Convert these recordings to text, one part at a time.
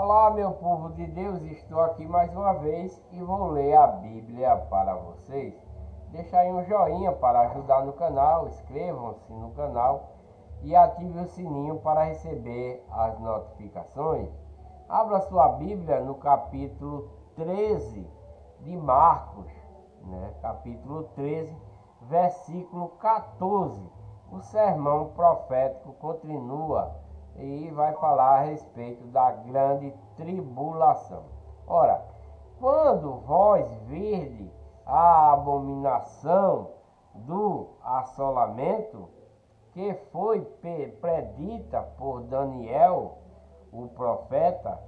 Olá, meu povo de Deus, estou aqui mais uma vez e vou ler a Bíblia para vocês. Deixa aí um joinha para ajudar no canal, inscrevam-se no canal e ative o sininho para receber as notificações. Abra sua Bíblia no capítulo 13 de Marcos, capítulo 13, versículo 14. O sermão profético continua e vai falar a respeito da grande tribulação. Ora, quando vós virdes a abominação do assolamento, que foi predita por Daniel, o profeta,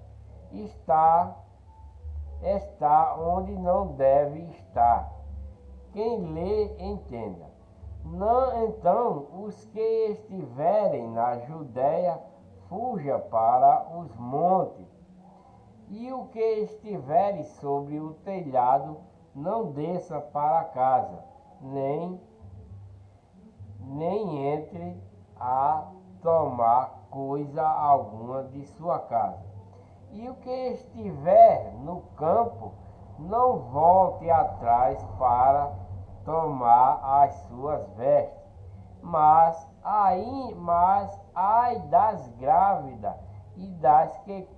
está onde não deve estar. Quem lê, entenda. Não, então, os que estiverem na Judéia, fuja para os montes, e o que estiver sobre o telhado, não desça para casa, nem entre a tomar coisa alguma de sua casa. E o que estiver no campo, não volte atrás para tomar as suas vestes. Mas ai das grávidas e das que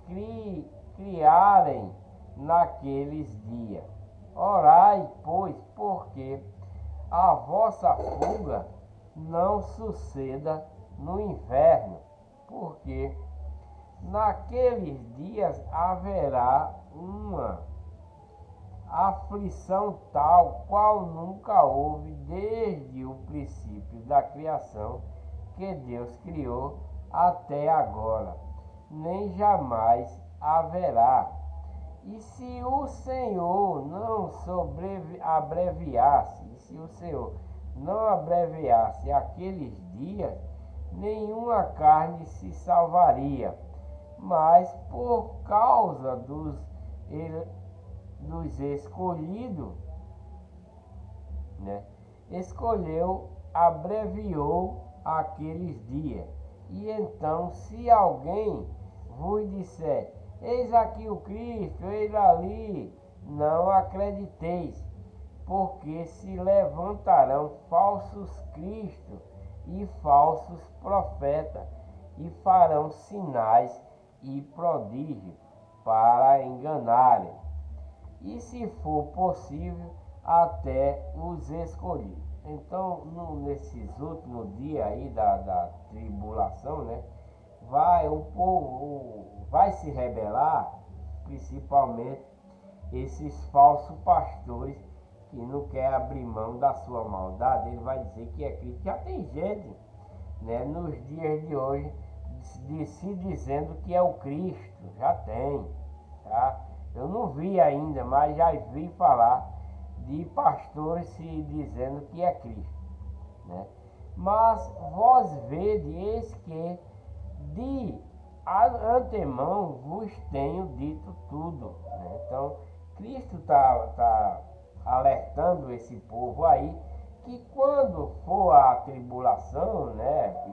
criarem naqueles dias. Orai, pois, porque a vossa fuga não suceda no inverno, porque naqueles dias haverá uma aflição tal qual nunca houve desde o princípio da criação que Deus criou até agora, nem jamais haverá. E se o Senhor não abreviasse aqueles dias, nenhuma carne se salvaria. Mas por causa dos escolhidos, abreviou aqueles dias. E então, se alguém vos disser, eis aqui o Cristo, eis ali, não acrediteis, porque se levantarão falsos cristos e falsos profetas, e farão sinais e prodígios para enganarem, e se for possível, até os escolhidos. Então, nesses últimos dias aí da tribulação, o povo vai se rebelar, principalmente esses falsos pastores que não quer abrir mão da sua maldade. Ele vai dizer que é Cristo. Já tem gente, nos dias de hoje, se dizendo que é o Cristo. Já tem, tá? Eu não vi ainda, mas já vi falar de pastores se dizendo que é Cristo, Mas vós vedes que de antemão vos tenho dito tudo, Então, Cristo está alertando esse povo aí que quando for a tribulação,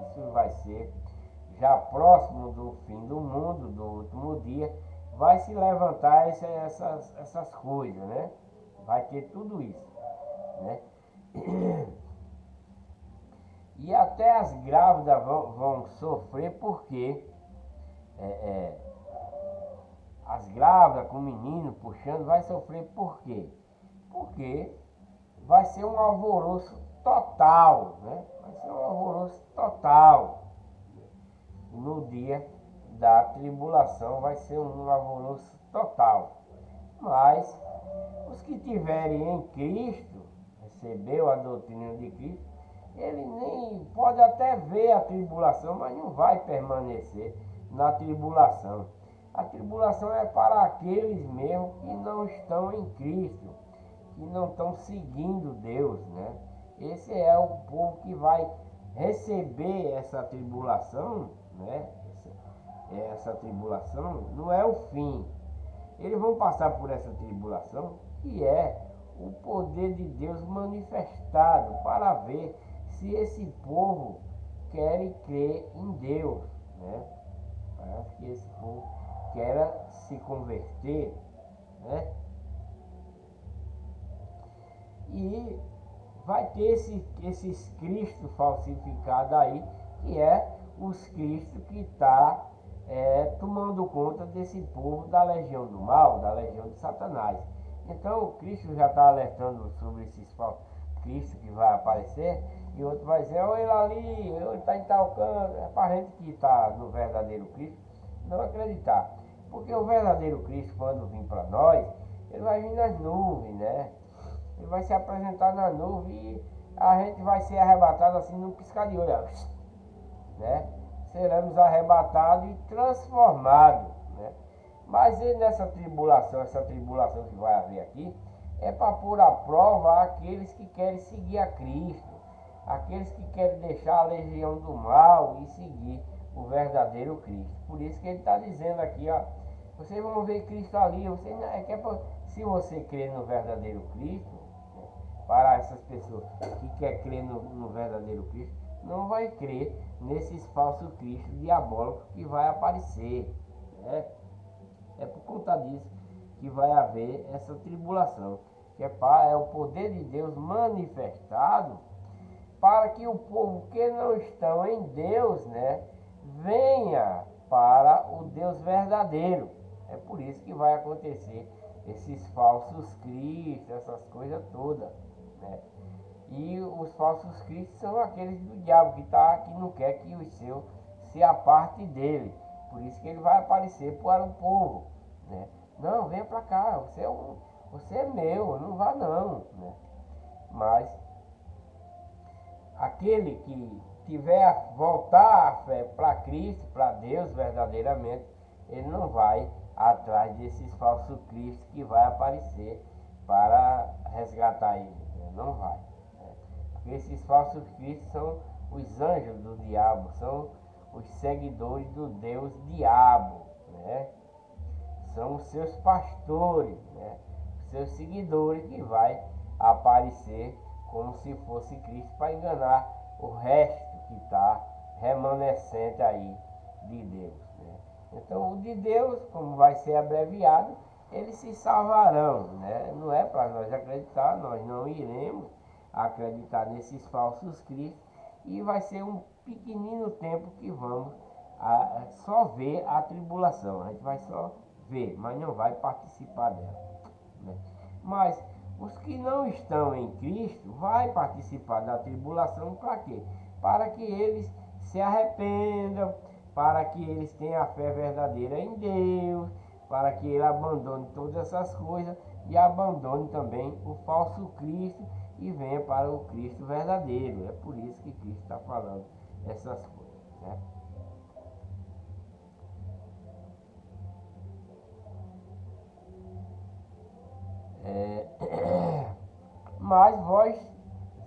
isso vai ser já próximo do fim do mundo, do último dia, vai se levantar essas coisas, Vai ter tudo isso, E até as grávidas vão sofrer, porque as grávidas com o menino puxando vai sofrer. Por quê? Porque vai ser um alvoroço total, Vai ser um alvoroço total. No dia da tribulação vai ser um alvoroço total. Mas os que tiverem em Cristo, recebeu a doutrina de Cristo, ele nem pode até ver a tribulação, mas não vai permanecer na tribulação. A tribulação é para aqueles mesmo que não estão em Cristo, que não estão seguindo Deus, Esse é o povo que vai receber essa tribulação, Essa tribulação não é o fim. Eles vão passar por essa tribulação, que é o poder de Deus manifestado, para ver se esse povo quer crer em Deus, Parece que esse povo queira se converter, né? E vai ter esses Cristo falsificados aí, que é os Cristo que está tomando conta desse povo da legião do mal, da legião de Satanás. Então o Cristo já está alertando sobre esses falsos Cristo que vai aparecer, e outro vai dizer, olha ele ali, ele está em tal canto. É para a gente que está no verdadeiro Cristo não acreditar. Porque o verdadeiro Cristo, quando vir para nós, ele vai vir nas nuvens, né? Ele vai se apresentar na nuvem e a gente vai ser arrebatado assim num piscar de olho, né? Seremos arrebatados e transformados, né? Mas nessa tribulação, essa tribulação que vai haver aqui, é para pôr à prova aqueles que querem seguir a Cristo, aqueles que querem deixar a legião do mal e seguir o verdadeiro Cristo. Por isso que ele está dizendo aqui, ó, vocês vão ver Cristo ali, se você crer no verdadeiro Cristo, né, para essas pessoas que querem crer no verdadeiro Cristo, não vai crer nesses falsos cristos diabólicos que vai aparecer, né? É por conta disso que vai haver essa tribulação, que é o poder de Deus manifestado para que o povo que não estão em Deus, né, venha para o Deus verdadeiro. É por isso que vai acontecer esses falsos cristos, essas coisas todas, né? E os falsos cristos são aqueles do diabo que não quer que os seus se aparte dele. Por isso que ele vai aparecer para o povo, né? Não, venha para cá, você é meu, não vá não, né? Mas aquele que voltar a fé para Cristo, para Deus verdadeiramente, ele não vai atrás desses falsos cristos que vai aparecer para resgatar ele, né? Não vai, né? Porque esses falsos cristos são os anjos do diabo, são os seguidores do Deus diabo, né? São os seus pastores, né? Os seus seguidores que vai aparecer como se fosse Cristo para enganar o resto que está remanescente aí de Deus, né? Então o de Deus, como vai ser abreviado, eles se salvarão, né? Não é para nós acreditar, nós não iremos acreditar nesses falsos cristos, e vai ser um pequenino tempo que vamos só ver a tribulação. A gente vai só ver, mas não vai participar dela, né? Mas os que não estão em Cristo vai participar da tribulação para quê? Para que eles se arrependam, para que eles tenham a fé verdadeira em Deus, para que ele abandone todas essas coisas e abandone também o falso Cristo e venha para o Cristo verdadeiro. É por isso que Cristo está falando essas coisas, né? Mas vós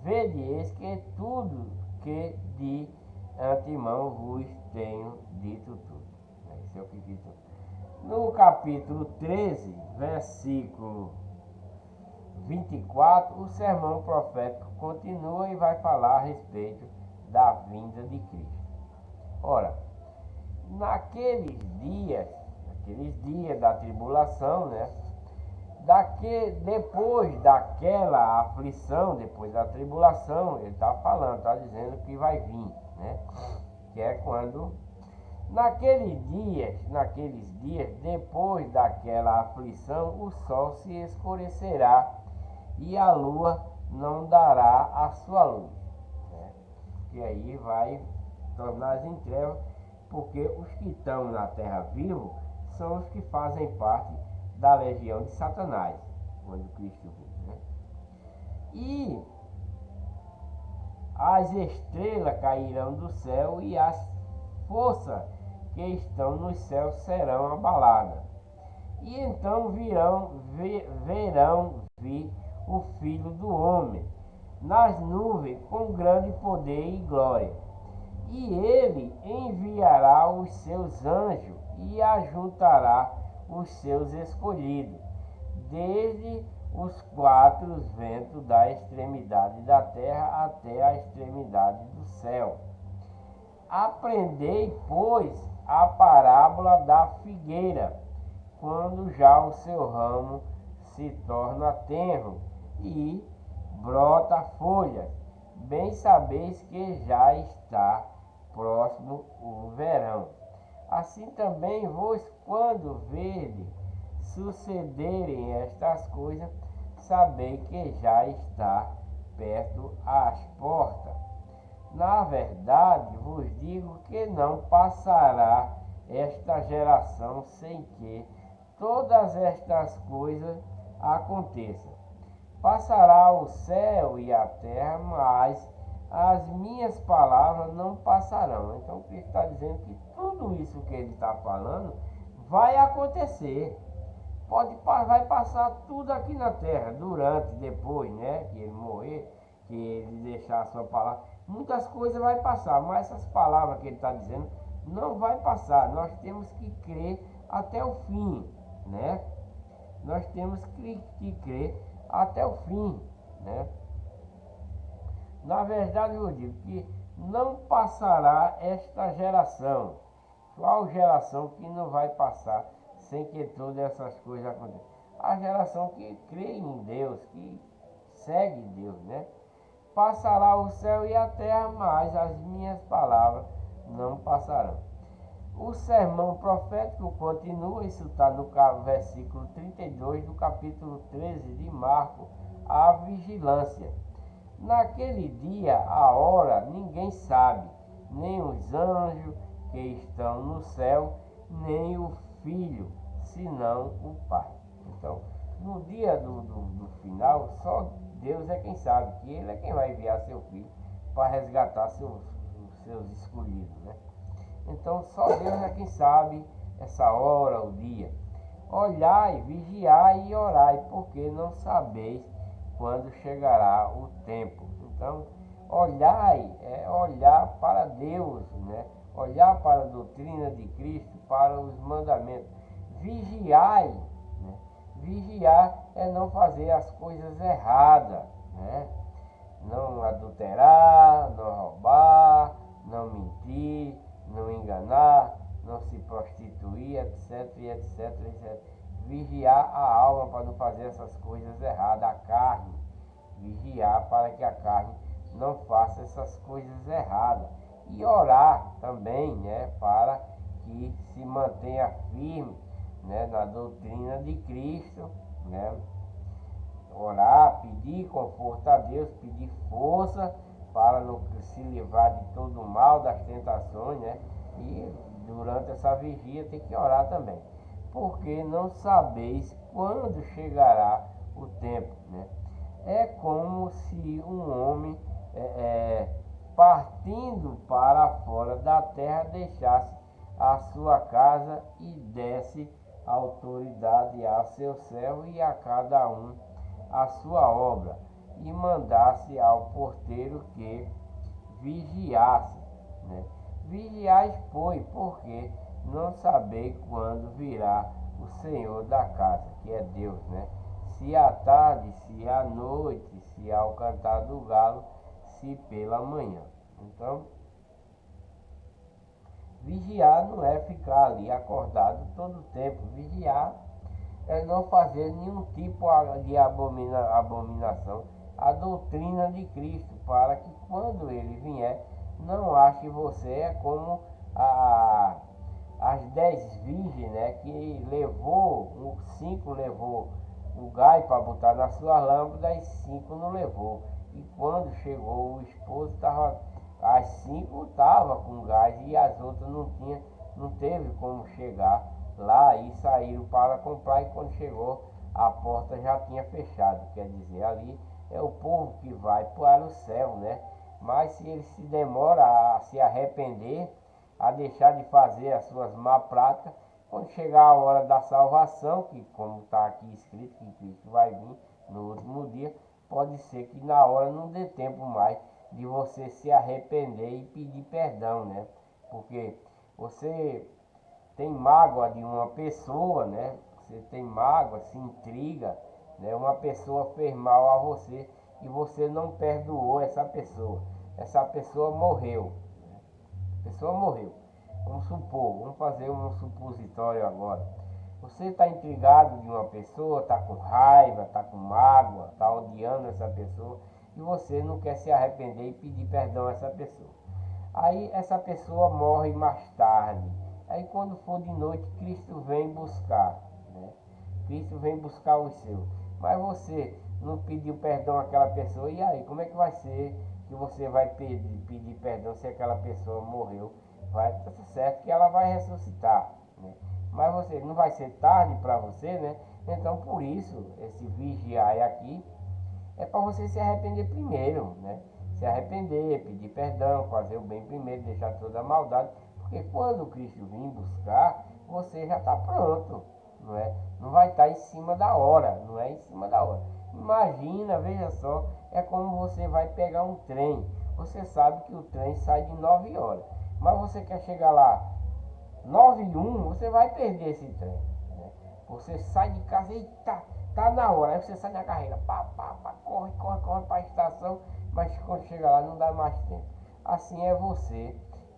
vedeis que tudo que de antemão vos tenho dito tudo. Esse é o que diz. No capítulo 13, versículo 24, o sermão profético continua e vai falar a respeito da vinda de Cristo. Ora, naqueles dias da tribulação, né? Depois daquela aflição, depois da tribulação, ele está falando, está dizendo que vai vir, né? Que é quando, naqueles dias, depois daquela aflição, o sol se escurecerá e a lua não dará a sua luz, né? Que aí vai tornar-se em trevas, porque os que estão na terra vivos são os que fazem parte da legião de Satanás, quando Cristo vem, né? E as estrelas cairão do céu e as forças que estão nos céus serão abaladas. E então verão vir o Filho do Homem nas nuvens com grande poder e glória. E ele enviará os seus anjos e ajuntará os seus escolhidos, desde os quatro ventos da extremidade da terra até a extremidade do céu. Aprendei, pois, a parábola da figueira, quando já o seu ramo se torna tenro e brota folhas. Bem sabeis que já está próximo o verão. Assim também vós, quando verdes sucederem estas coisas, sabei que já está perto as portas. Na verdade, vos digo que não passará esta geração sem que todas estas coisas aconteçam. Passará o céu e a terra, mas as minhas palavras não passarão. Então, o Cristo está dizendo que tudo isso que ele está falando vai acontecer. Vai passar tudo aqui na terra, durante, depois, né? Que ele morrer, que ele deixar a sua palavra. Muitas coisas vai passar, mas essas palavras que ele está dizendo não vai passar. Nós temos que crer até o fim, né? Nós temos que crer até o fim, né? Na verdade, eu digo que não passará esta geração. Qual geração que não vai passar sem que todas essas coisas aconteçam? A geração que crê em Deus, que segue Deus, né? Passará o céu e a terra, mas as minhas palavras não passarão. O sermão profético continua, isso está no versículo 32 do capítulo 13 de Marcos, a vigilância. Naquele dia, a hora, ninguém sabe, nem os anjos que estão no céu, nem o Filho, senão o Pai. Então, no dia do final, só Deus é quem sabe, que Ele é quem vai enviar seu Filho para resgatar seus escolhidos, né? Então, só Deus é quem sabe essa hora, o dia. Olhai, vigiai e orai, porque não sabeis quando chegará o tempo. Então, olhai é olhar para Deus, né? Olhar para a doutrina de Cristo, para os mandamentos. Vigiai, né? Vigiar é não fazer as coisas erradas, né? Não adulterar, não roubar, não mentir, não enganar, não se prostituir, etc, etc, etc. Vigiar a alma para não fazer essas coisas erradas, a carne. Vigiar para que a carne não faça essas coisas erradas. E orar também, né, para que se mantenha firme, né, na doutrina de Cristo, né? Orar, pedir conforto a Deus, pedir força para se livrar de todo o mal, das tentações, né? E durante essa vigia tem que orar também, porque não sabeis quando chegará o tempo, né? É como se um homem partindo para fora da terra deixasse a sua casa e desse autoridade a seu servo e a cada um a sua obra, e mandasse ao porteiro que vigiasse, né? Vigiais, pois, porque não sabeis quando virá o Senhor da casa, que é Deus, né? Se à tarde, se à noite, se ao cantar do galo, se pela manhã. Então, vigiar não é ficar ali acordado todo o tempo. Vigiar é não fazer nenhum tipo de abominação à doutrina de Cristo, para que quando ele vier, não ache você como as 10 virgens, né, que levou, 5 levou o gás para botar na sua lâmpada e 5 não levou. E quando chegou o esposo, as 5 estavam com gás e as outras não teve como chegar lá e saíram para comprar, e quando chegou a porta já tinha fechado. Quer dizer, ali é o povo que vai para o céu, né? Mas se ele se demora a se arrepender, a deixar de fazer as suas má práticas, quando chegar a hora da salvação, que como está aqui escrito que Cristo vai vir no último dia, pode ser que na hora não dê tempo mais de você se arrepender e pedir perdão, né? Porque você tem mágoa de uma pessoa, né? Você tem mágoa, se intriga, né? Uma pessoa fez mal a você e você não perdoou essa pessoa. Essa pessoa morreu. A pessoa morreu. Vamos supor, vamos fazer um supositório agora. Você está intrigado de uma pessoa, está com raiva, está com mágoa, está odiando essa pessoa e você não quer se arrepender e pedir perdão a essa pessoa. Aí essa pessoa morre mais tarde. Aí quando for de noite, Cristo vem buscar, né? Cristo vem buscar os seus. Mas você não pediu perdão àquela pessoa, e aí, como é que vai ser que você vai pedir perdão se aquela pessoa morreu? Vai estar certo que ela vai ressuscitar, né? Mas você não vai ser tarde para você, né? Então por isso, esse vigiar aqui é para você se arrepender primeiro, né? Se arrepender, pedir perdão, fazer o bem primeiro, deixar toda a maldade, porque quando Cristo vir buscar, você já está pronto, não é? Não vai estar em cima da hora, não é em cima da hora. Imagina, veja só, é como você vai pegar um trem. Você sabe que o trem sai de 9 horas, mas você quer chegar lá 9h01, você vai perder esse trem, né? Você sai de casa e tá na hora, aí você sai na carreira, pá, corre para a estação, mas quando chega lá não dá mais tempo. Assim é você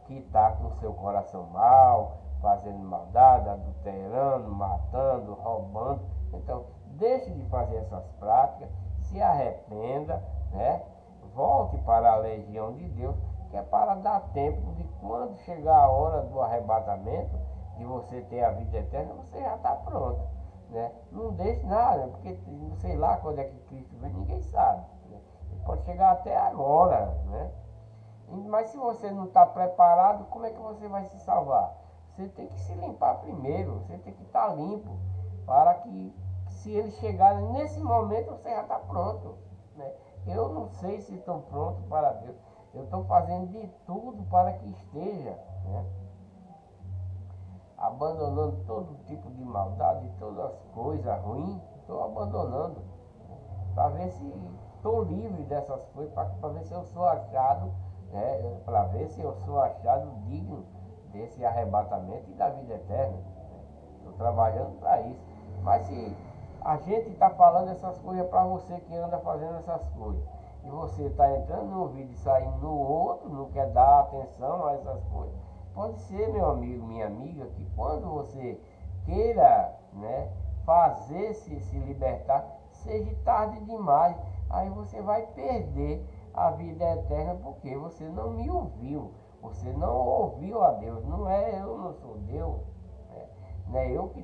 que está com seu coração mal, fazendo maldade, adulterando, matando, roubando. Então, deixe de fazer essas práticas, se arrependa, né? Volte para a legião de Deus, que é para dar tempo de quando chegar a hora do arrebatamento, de você ter a vida eterna, você já está pronto, né? Não deixe nada, porque não sei lá quando é que Cristo vem, ninguém sabe, né? Ele pode chegar até agora, né? Mas se você não está preparado, como é que você vai se salvar? Você tem que se limpar primeiro, você tem que estar limpo, para que se ele chegar nesse momento, você já está pronto, né? Eu não sei se estou pronto para Deus. Eu estou fazendo de tudo para que esteja, né? Abandonando todo tipo de maldade, todas as coisas ruins, estou abandonando, para ver se estou livre dessas coisas, para ver se eu sou achado, né? Para ver se eu sou achado digno desse arrebatamento e da vida eterna. Estou trabalhando para isso. Mas se a gente está falando essas coisas para você que anda fazendo essas coisas, e você está entrando num vídeo e saindo no outro, não quer dar atenção a essas coisas, pode ser, meu amigo, minha amiga, que quando você queira, né, se libertar, seja tarde demais. Aí você vai perder a vida eterna porque você não me ouviu. Você não ouviu a Deus. Não é eu, não sou Deus. Não é eu que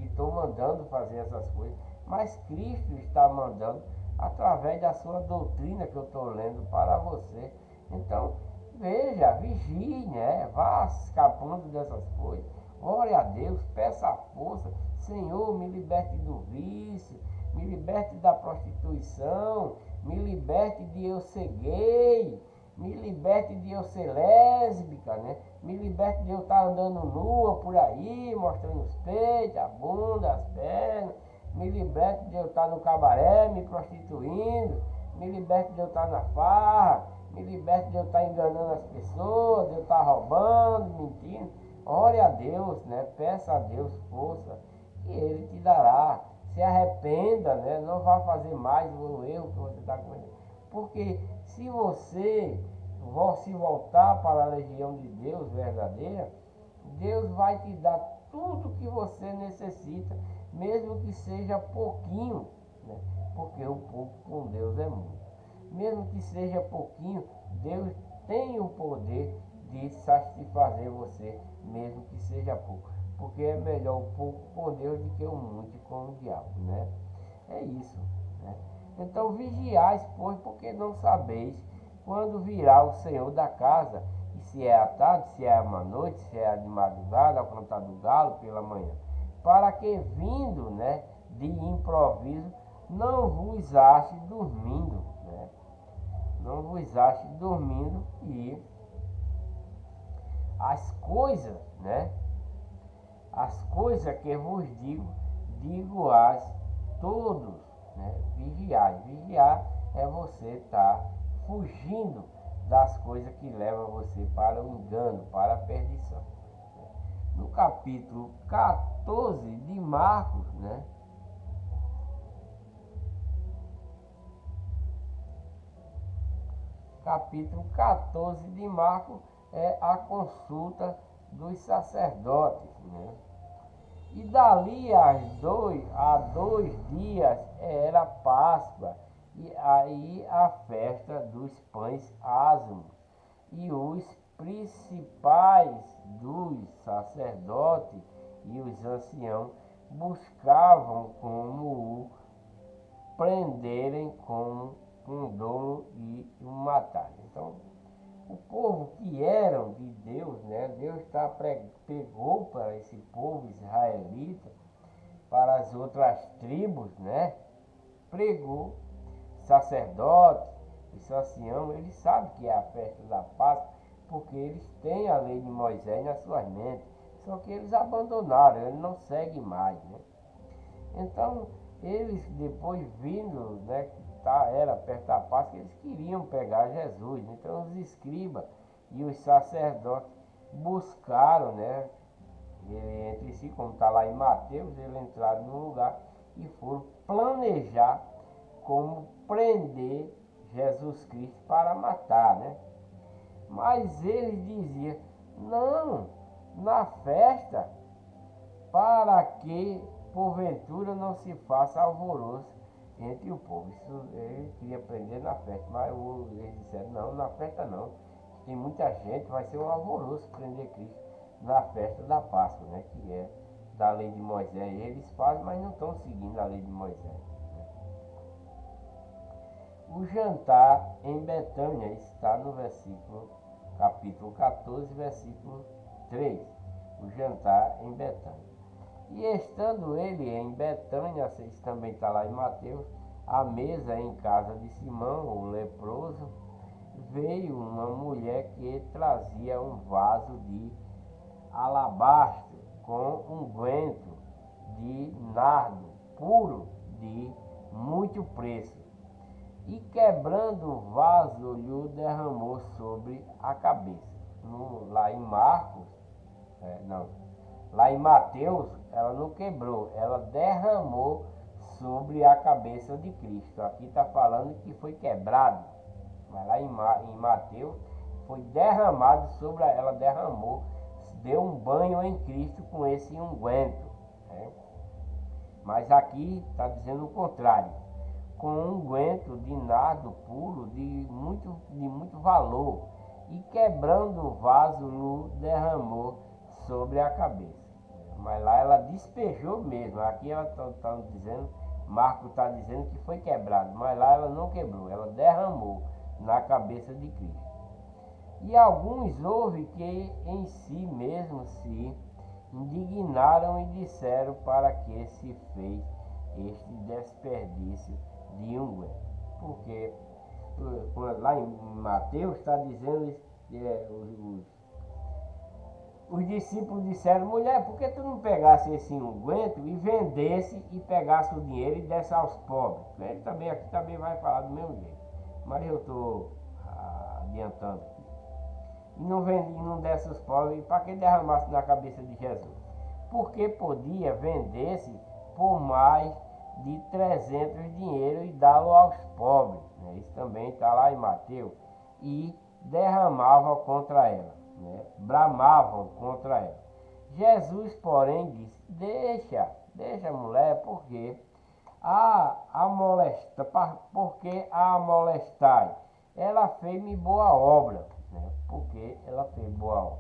estou mandando fazer essas coisas, mas Cristo está mandando através da sua doutrina que eu estou lendo para você. Então, veja, vigie, né? Vá escapando dessas coisas. Ore a Deus, peça a força. Senhor, me liberte do vício, me liberte da prostituição, me liberte de eu ser gay, me liberte de eu ser lésbica, né? Me liberte de eu estar andando nua por aí, mostrando os peitos, a bunda, as pernas. Me liberte de eu estar no cabaré, me prostituindo. Me liberte de eu estar na farra. Me liberte de eu estar enganando as pessoas, de eu estar roubando, mentindo. Ore a Deus, né? Peça a Deus força, que Ele te dará. Se arrependa, né? Não vá fazer mais o erro que você está cometendo. Porque se você se voltar para a legião de Deus verdadeira, Deus vai te dar tudo que você necessita, mesmo que seja pouquinho, né? Porque o pouco com Deus é muito. Mesmo que seja pouquinho, Deus tem o poder de satisfazer você, mesmo que seja pouco. Porque é melhor o pouco com Deus do que o muito com o diabo, né? É isso, né? Então vigiais, pois, porque não sabeis quando virá o Senhor da casa, e se é à tarde, se é uma noite, se é de madrugada, ao cantar do galo pela manhã, para que vindo, né, de improviso, não vos ache dormindo, né? Não vos ache dormindo, e as coisas, né? As coisas que vos digo-as todos, né? Vigiai. Vigiar é você estar fugindo das coisas que levam você para o engano, para a perdição. No capítulo 14 de Marcos, né? Capítulo 14 de Marcos é a consulta dos sacerdotes, né? E dali a 2 dias era Páscoa, e aí a festa dos pães asmos. E os principais dos sacerdotes e os anciãos buscavam como o prenderem com um dom e o matarem. Então, o povo que eram de Deus, né? Deus pegou para esse povo israelita, para as outras tribos, né? Pregou, sacerdote, esse ancião, eles sabem que é a festa da Páscoa, porque eles têm a lei de Moisés nas suas mentes, só que eles abandonaram, eles não seguem mais, né? Então, eles depois vindo, né, era perto da Páscoa, eles queriam pegar Jesus. Então os escribas e os sacerdotes buscaram, né, entre si, como está lá em Mateus, eles entraram num lugar e foram planejar como prender Jesus Cristo para matar, né? Mas eles diziam, não, na festa, para que porventura não se faça alvoroço entre o povo. Isso ele queria prender na festa, mas eles disseram, não, na festa não. Tem muita gente, vai ser um alvoroço prender Cristo na festa da Páscoa, né? Que é da lei de Moisés. Eles fazem, mas não estão seguindo a lei de Moisés. O jantar em Betânia está no capítulo 14, versículo 3. O jantar em Betânia. E estando ele em Betânia, isso também está lá em Mateus, à mesa em casa de Simão, o leproso, veio uma mulher que trazia um vaso de alabastro com unguento de nardo puro de muito preço. E quebrando o vaso, lhe derramou sobre a cabeça. Lá em Marcos, lá em Mateus, ela não quebrou, ela derramou sobre a cabeça de Cristo. Aqui está falando que foi quebrado, mas lá em Mateus foi derramado sobre ela, derramou, deu um banho em Cristo com esse unguento, né? Mas aqui está dizendo o contrário, com um unguento de nardo puro de muito valor, e quebrando o vaso, o derramou sobre a cabeça. Mas lá ela despejou mesmo. Aqui ela está dizendo, Marcos está dizendo que foi quebrado, mas lá ela não quebrou, ela derramou na cabeça de Cristo. E alguns houve que em si mesmos se indignaram e disseram, para que se fez este desperdício de unguento. Porque lá em Mateus está dizendo, os discípulos disseram, mulher, por que tu não pegasse esse unguento e vendesse e pegasse o dinheiro e desse aos pobres? Ele também, aqui também vai falar do mesmo jeito, mas eu estou adiantando aqui. E não desse aos pobres, para que derramasse na cabeça de Jesus? Porque podia vender-se por mais de 300 dinheiros e dá-lo aos pobres, né? Isso também está lá em Mateus. E derramavam contra ela, né? Bramavam contra ela. Jesus, porém, disse, deixa a mulher, porque porque a molestai. Ela fez-me boa obra, né? Porque ela fez boa obra.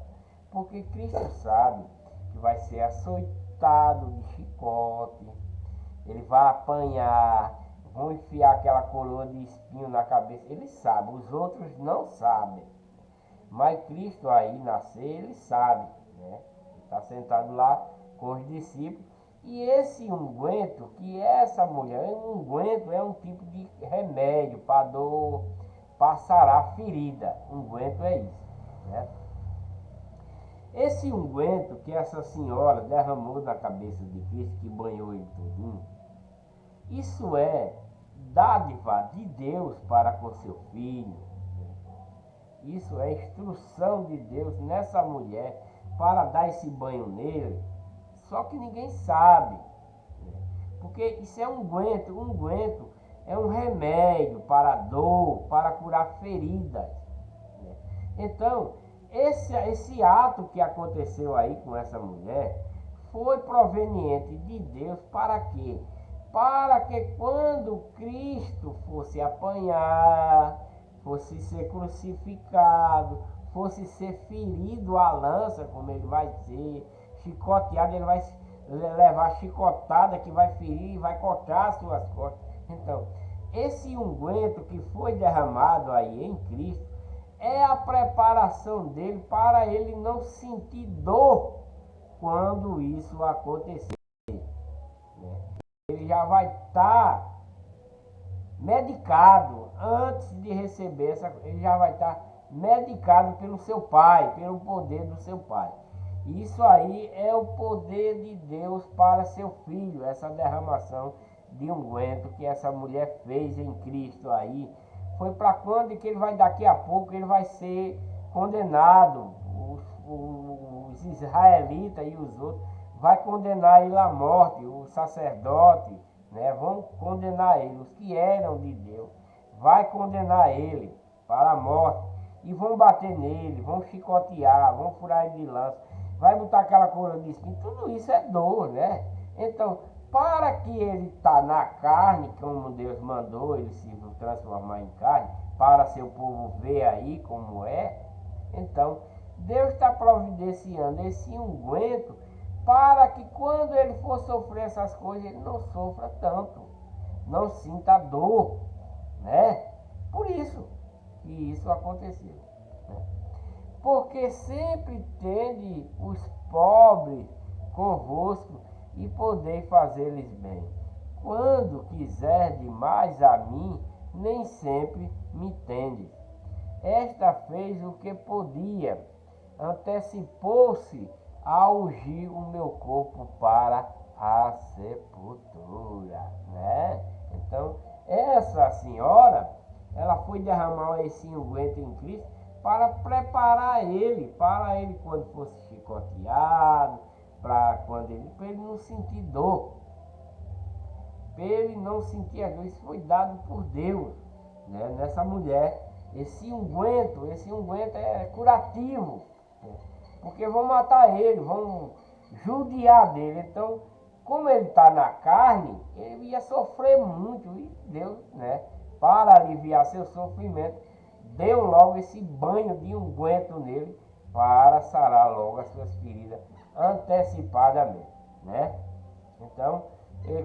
Porque Cristo sabe que vai ser açoitado de chicote, ele vai apanhar, vão enfiar aquela coroa de espinho na cabeça. Ele sabe, os outros não sabem. Mas Cristo aí nascer, ele sabe, né? Ele está sentado lá com os discípulos. E esse unguento, que essa mulher, unguento é um tipo de remédio para dor, para sarar ferida. Unguento é isso, né? Esse unguento que essa senhora derramou na cabeça de Cristo, que banhou ele todinho, isso é dádiva de Deus para com seu filho. Isso é instrução de Deus nessa mulher para dar esse banho nele. Só que ninguém sabe, porque isso é unguento. Unguento é um remédio para dor, para curar feridas. Então, esse ato que aconteceu aí com essa mulher foi proveniente de Deus para quê? Para que quando Cristo fosse apanhar, fosse ser crucificado, fosse ser ferido à lança, como ele vai ser, chicoteado, ele vai levar chicotada que vai ferir e vai cortar as suas costas. Então, esse unguento que foi derramado aí em Cristo é a preparação dele para ele não sentir dor quando isso acontecer. Ele já vai estar medicado antes de receber essa, ele já vai estar medicado pelo seu pai, pelo poder do seu pai. Isso aí é o poder de Deus para seu filho, essa derramação de unguento que essa mulher fez em Cristo aí. Foi para quando que ele vai, daqui a pouco, ele vai ser condenado. Os israelitas e os outros vai condenar ele à morte, o sacerdote, né, vão condenar ele, os que eram de Deus, vai condenar ele para a morte, e vão bater nele, vão chicotear, vão furar ele de lança, vai botar aquela coroa de espinho, tudo isso é dor, né? Então, para que ele está na carne, como Deus mandou ele se transformar em carne, para seu povo ver aí como é, então, Deus está providenciando esse unguento para que quando ele for sofrer essas coisas, ele não sofra tanto, não sinta dor, né? Por isso que isso aconteceu, né? Porque sempre tende os pobres convosco e poder fazer-lhes bem. Quando quiser mais a mim, nem sempre me tendes. Esta fez o que podia, antecipou-se a ungir o meu corpo para a sepultura, né? Então, essa senhora, ela foi derramar esse unguento em Cristo para preparar ele, para ele quando fosse chicoteado, para ele não sentir dor, para ele não sentir a dor. Isso foi dado por Deus, né, nessa mulher. Esse unguento é curativo, né? Porque vão matar ele, vão judiar dele. Então, como ele está na carne, ele ia sofrer muito. E Deus, né, para aliviar seu sofrimento, deu logo esse banho de unguento nele para sarar logo as suas feridas antecipadamente, né? Então,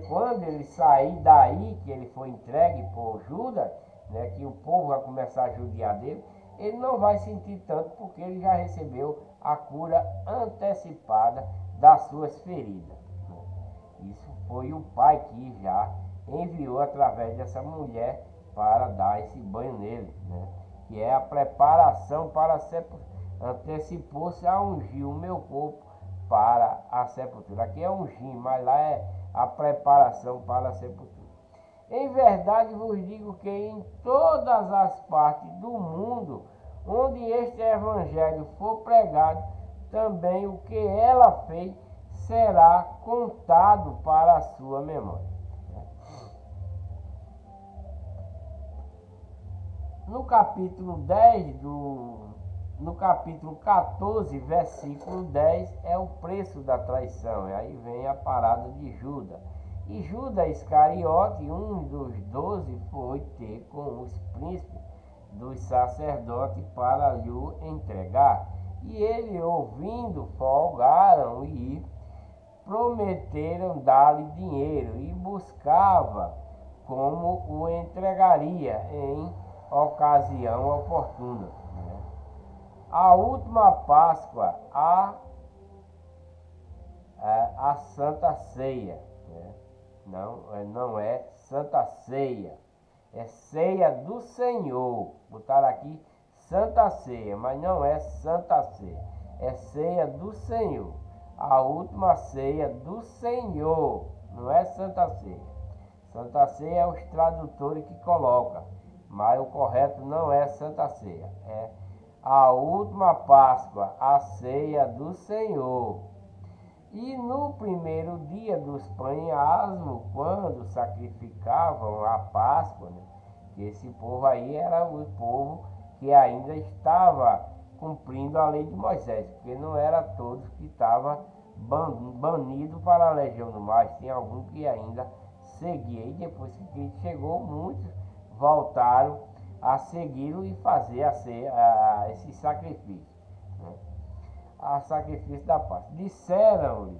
quando ele sair daí, que ele foi entregue por Judas, né, que o povo vai começar a judiar dele, ele não vai sentir tanto, porque ele já recebeu a cura antecipada das suas feridas, né? Isso foi o Pai que já enviou através dessa mulher para dar esse banho nele, né? Que é a preparação para a sepultura. Antecipou-se a ungir o meu corpo para a sepultura. Aqui é ungir, mas lá é a preparação para a sepultura. Em verdade vos digo que em todas as partes do mundo onde este evangelho for pregado, também o que ela fez será contado para a sua memória. No capítulo 14, versículo 10, é o preço da traição. E aí vem a parada de Judas. E Judas Iscariote, um dos 12, foi ter com os príncipes dos sacerdotes para lhe entregar. E ele, ouvindo, folgaram e prometeram dar-lhe dinheiro, e buscava como o entregaria em ocasião oportuna, né? A última Páscoa, a Santa Ceia, né? Não é Santa Ceia, é Ceia do Senhor. Botaram aqui Santa Ceia, mas não é Santa Ceia, é Ceia do Senhor. A última ceia do Senhor, não é Santa Ceia. Santa Ceia é os tradutores que colocam, mas o correto não é Santa Ceia, é a última Páscoa, a ceia do Senhor. E no primeiro dia dos pães asmos, quando sacrificavam a Páscoa, né, que esse povo aí era o povo que ainda estava cumprindo a lei de Moisés, porque não era todos que estavam banidos para a legião do mar, tem algum que ainda seguia. E depois que Cristo chegou, muitos voltaram a segui-lo e fazer esse sacrifício, né? A sacrifício da Páscoa. Disseram-lhe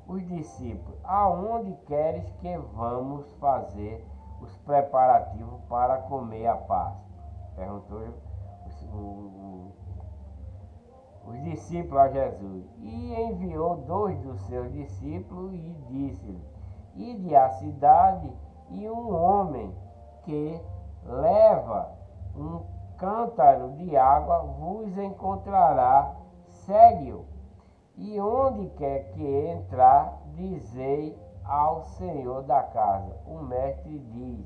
os discípulos: aonde queres que vamos fazer os preparativos para comer a Páscoa? Perguntou os discípulos a Jesus. E enviou 2 dos seus discípulos e disse-lhe: ide à cidade, e um homem que leva um cântaro de água vos encontrará, segue-o. E onde quer que entrar, dizei ao senhor da casa: o mestre diz,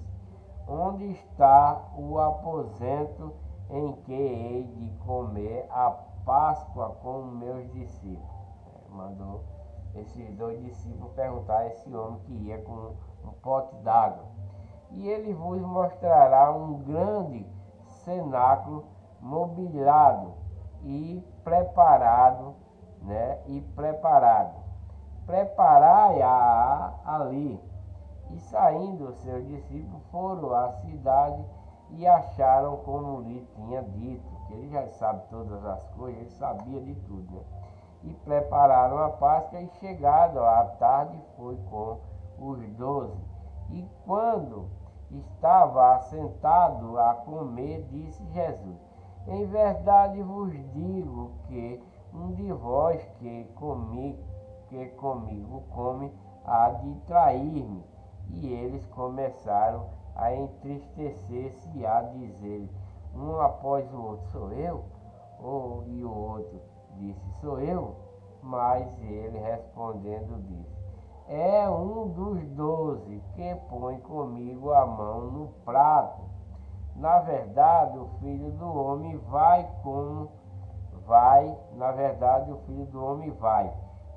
onde está o aposento em que hei de comer a Páscoa com meus discípulos? Mandou esses 2 discípulos perguntar a esse homem que ia com um pote d'água. E ele vos mostrará um grande cenáculo mobiliado e preparado, né? Preparai-a ali. E saindo os seus discípulos foram à cidade e acharam como lhe tinha dito, que ele já sabe todas as coisas, ele sabia de tudo, né? E prepararam a Páscoa, e chegado à tarde foi com os 12. E quando estava assentado a comer, disse Jesus: em verdade vos digo que um de vós que comigo come há de trair-me. E eles começaram a entristecer-se e a dizer, um após o outro: sou eu? E o outro disse: sou eu? Mas ele respondendo disse: é um dos 12 que põe comigo a mão no prato. Na verdade, o Filho do Homem vai,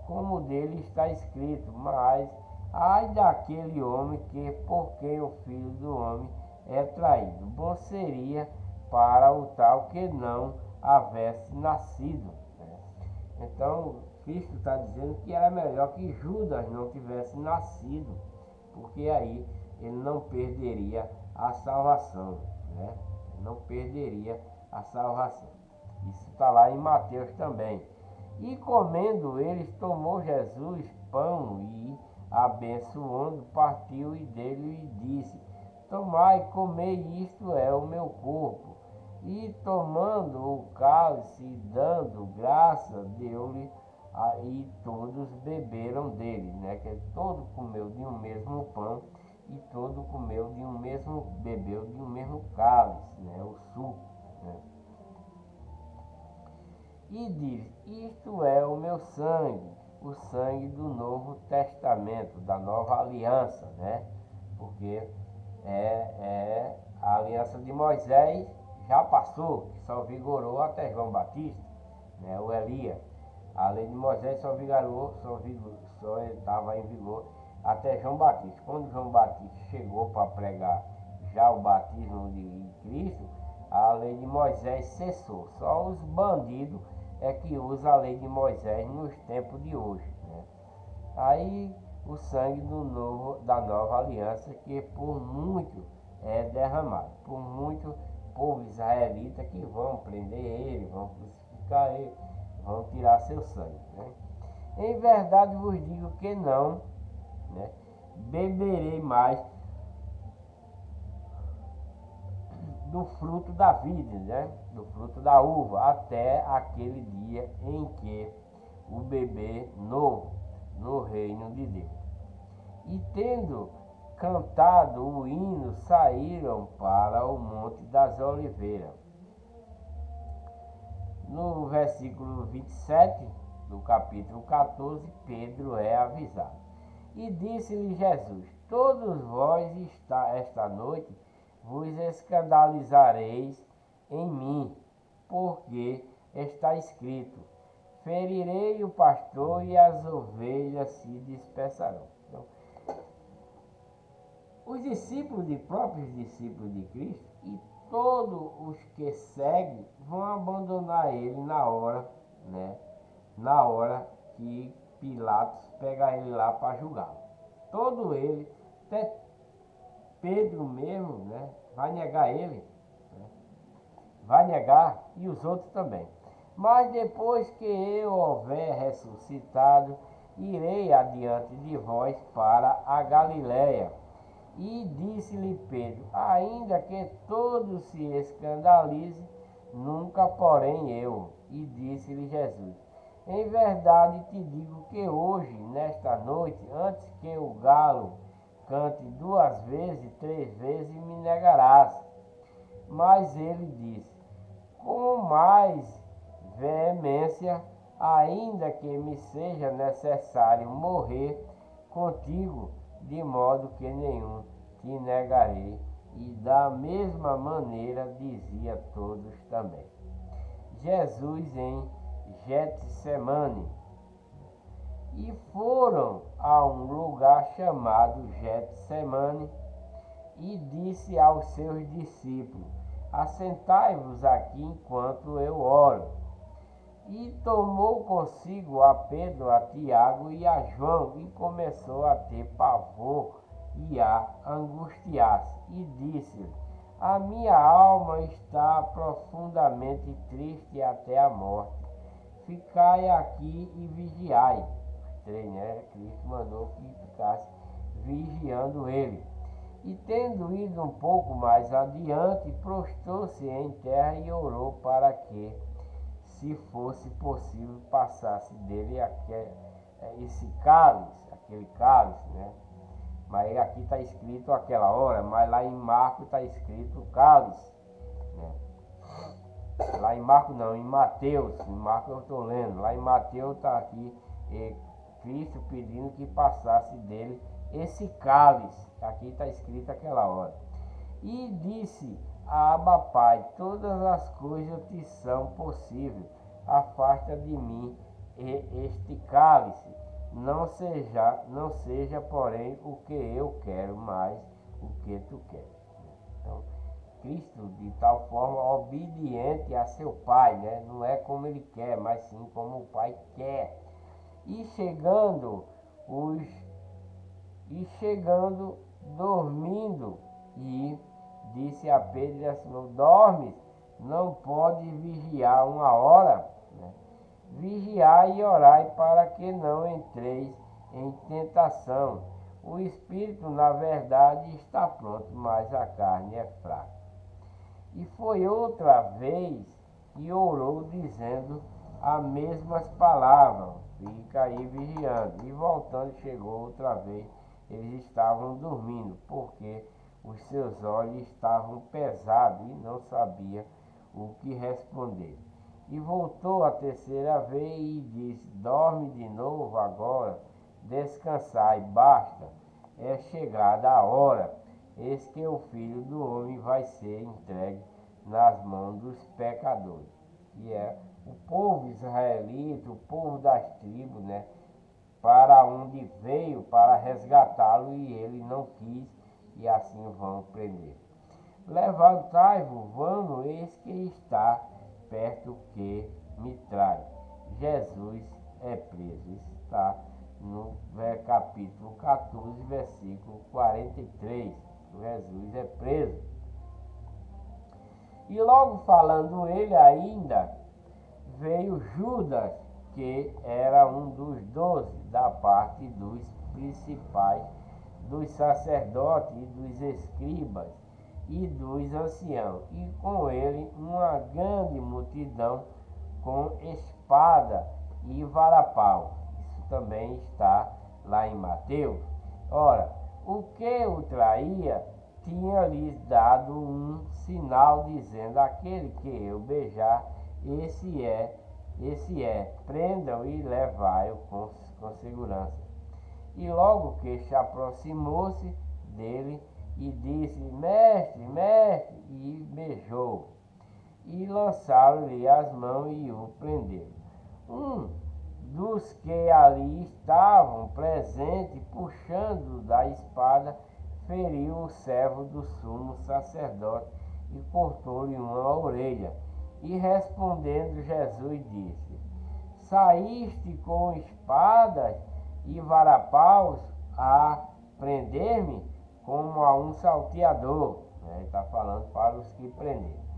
como dele está escrito, mas ai daquele homem por quem o Filho do Homem é traído. Bom seria para o tal que não houvesse nascido, né? Então, Cristo está dizendo que era melhor que Judas não tivesse nascido, porque aí ele não perderia a salvação, né? Não perderia a salvação. Isso está lá em Mateus também. E comendo eles, tomou Jesus pão e, abençoando, partiu e dele e disse: tomai, comei, isto é o meu corpo. E tomando o cálice e dando graça, deu-lhe, e todos beberam dele, né? Que todo comeu de um mesmo pão e todo bebeu de um mesmo cálice, né? O suco, né? E diz: isto é o meu sangue, o sangue do Novo Testamento, da nova aliança, né? Porque a aliança de Moisés já passou, que só vigorou até João Batista, né? O Elias. A lei de Moisés só estava em vigor até João Batista. Quando João Batista chegou para pregar já o batismo de Cristo, a lei de Moisés cessou. Só os bandidos é que usam a lei de Moisés nos tempos de hoje, né? Aí o sangue da nova aliança, que por muito é derramado, por muito povo israelita que vão prender ele, vão crucificar ele, vão tirar seu sangue, né? Em verdade vos digo que não, né, beberei mais do fruto da vida, né, do fruto da uva, até aquele dia em que o bebê novo no reino de Deus. E tendo cantado o hino, saíram para o Monte das Oliveiras. No versículo 27 do capítulo 14, Pedro é avisado. E disse-lhe Jesus: todos vós esta noite vos escandalizareis em mim, porque está escrito: ferirei o pastor e as ovelhas se dispersarão. Então, os próprios discípulos de Cristo, e todos os que seguem vão abandonar ele na hora, né? Na hora que Pilatos pega ele lá para julgar. Todo ele, até Pedro mesmo, né? Vai negar ele, né? Vai negar, e os outros também. Mas depois que eu houver ressuscitado, irei adiante de vós para a Galiléia. E disse-lhe Pedro: ainda que todos se escandalizem, nunca porém eu. E disse-lhe Jesus: em verdade te digo que hoje, nesta noite, antes que o galo cante 2 vezes, 3 vezes, me negarás. Mas ele disse: com mais veemência, ainda que me seja necessário morrer contigo, de modo que nenhum te negarei. E da mesma maneira dizia todos também. Jesus em Getsemane. E foram a um lugar chamado Getsemane, e disse aos seus discípulos: assentai-vos aqui enquanto eu oro. E tomou consigo a Pedro, a Tiago e a João, e começou a ter pavor e a angustiar-se. E disse-lhe: a minha alma está profundamente triste até a morte. Ficai aqui e vigiai. Né? Cristo mandou que ficasse vigiando ele. E tendo ido um pouco mais adiante, prostrou-se em terra e orou para que, se fosse possível, passasse dele esse cálice, aquele cálice, né? Mas aqui está escrito aquela hora, mas lá em Marcos está escrito cálice, né? Lá em Marcos não, em Mateus, em Marcos eu estou lendo, lá em Mateus está aqui Cristo pedindo que passasse dele esse cálice, aqui está escrito aquela hora. E disse: Abba, Pai, todas as coisas te são possíveis, afasta de mim este cálice, não seja porém o que eu quero, mas o que tu queres. Então, Cristo, de tal forma, obediente a seu Pai, né? Não é como ele quer, mas sim como o Pai quer. E chegando, dormindo, e disse a Pedro assim: dormes, não pode vigiar uma hora, né? Vigiai e orai para que não entreis em tentação. O espírito, na verdade, está pronto, mas a carne é fraca. E foi outra vez e orou, dizendo as mesmas palavras: fica aí vigiando. E voltando, chegou outra vez. Eles estavam dormindo, porque os seus olhos estavam pesados e não sabia o que responder. E voltou a terceira vez e disse: dorme de novo agora, descansai, basta, é chegada a hora. Eis que o Filho do Homem vai ser entregue nas mãos dos pecadores. Que é o povo israelita, o povo das tribos, né? Para onde veio para resgatá-lo, e ele não quis, e assim vão prender. Levantai-vos, vamos, eis que está perto que me traz. Jesus é preso. Isso está no capítulo 14, versículo 43. Jesus é preso. E logo falando ele ainda, veio Judas, que era um dos 12, da parte dos principais, dos sacerdotes e dos escribas e dos anciãos, e com ele uma grande multidão com espada e varapau. Isso também está lá em Mateus. Ora, o que o traía tinha-lhes dado um sinal, dizendo: aquele que eu beijar, esse é, prendam e levai-o com segurança. E logo que se aproximou-se dele, e disse: mestre, mestre, e beijou. E lançaram-lhe as mãos e o prenderam. Um dos que ali estavam presentes, puxando da espada, feriu o servo do sumo sacerdote e cortou-lhe uma orelha. E respondendo Jesus disse: Saíste com espadas e varapaus a prender-me como a um salteador. Ele está falando para os que prenderam.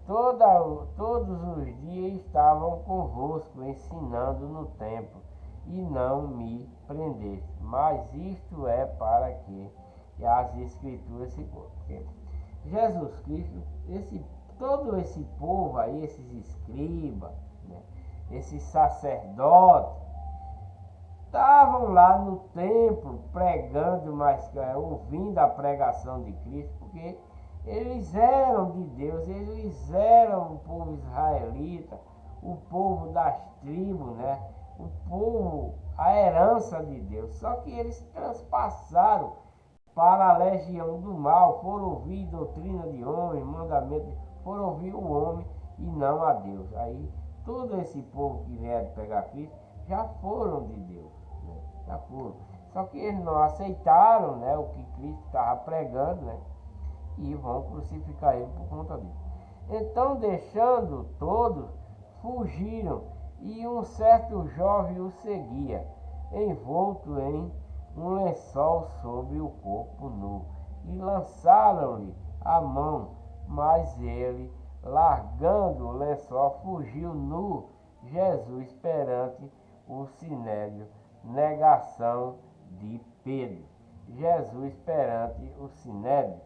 Todos os dias estavam convosco, ensinando no templo, e não me prendeste. Mas isto é para que as Escrituras se cumprem. Jesus Cristo, todo esse povo aí, esses escribas, né, esses sacerdotes, estavam lá no templo pregando, mas ouvindo a pregação de Cristo, porque eles eram de Deus, eles eram o povo israelita, o povo das tribos, né? O povo, a herança de Deus. Só que eles transpassaram para a legião do mal, foram ouvir doutrina de homem, mandamento, foram ouvir o homem e não a Deus. Aí todo esse povo que vieram pegar Cristo já foram de Deus, né? Já foram. Só que eles não aceitaram, né, o que Cristo estava pregando, né? E vão crucificar ele por conta disso. Então, deixando todos, fugiram, e um certo jovem o seguia, envolto em um lençol sobre o corpo nu, e lançaram-lhe a mão, mas ele, largando o lençol, fugiu nu. Jesus perante o sinédrio, negação de Pedro. Jesus perante o sinédrio.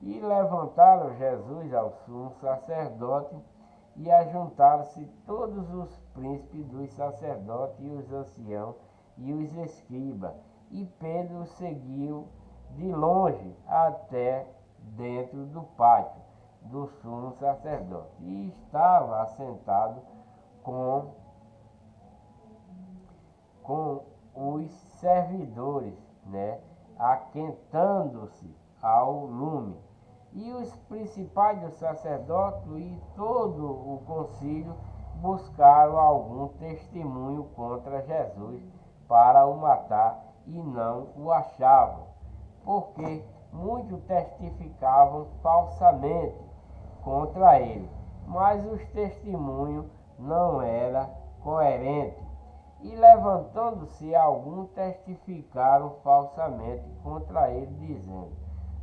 E levantaram Jesus ao sumo sacerdote, e ajuntaram-se todos os príncipes dos sacerdotes e os anciãos e os escribas. E Pedro seguiu de longe até dentro do pátio do sumo sacerdote. E estava assentado com os servidores, né, aquentando-se ao lume. E os principais dos sacerdotes e todo o concílio buscaram algum testemunho contra Jesus para o matar, e não o achavam, porque muitos testificavam falsamente contra ele, mas os testemunhos não eram coerentes. E levantando-se alguns, testificaram falsamente contra ele, dizendo: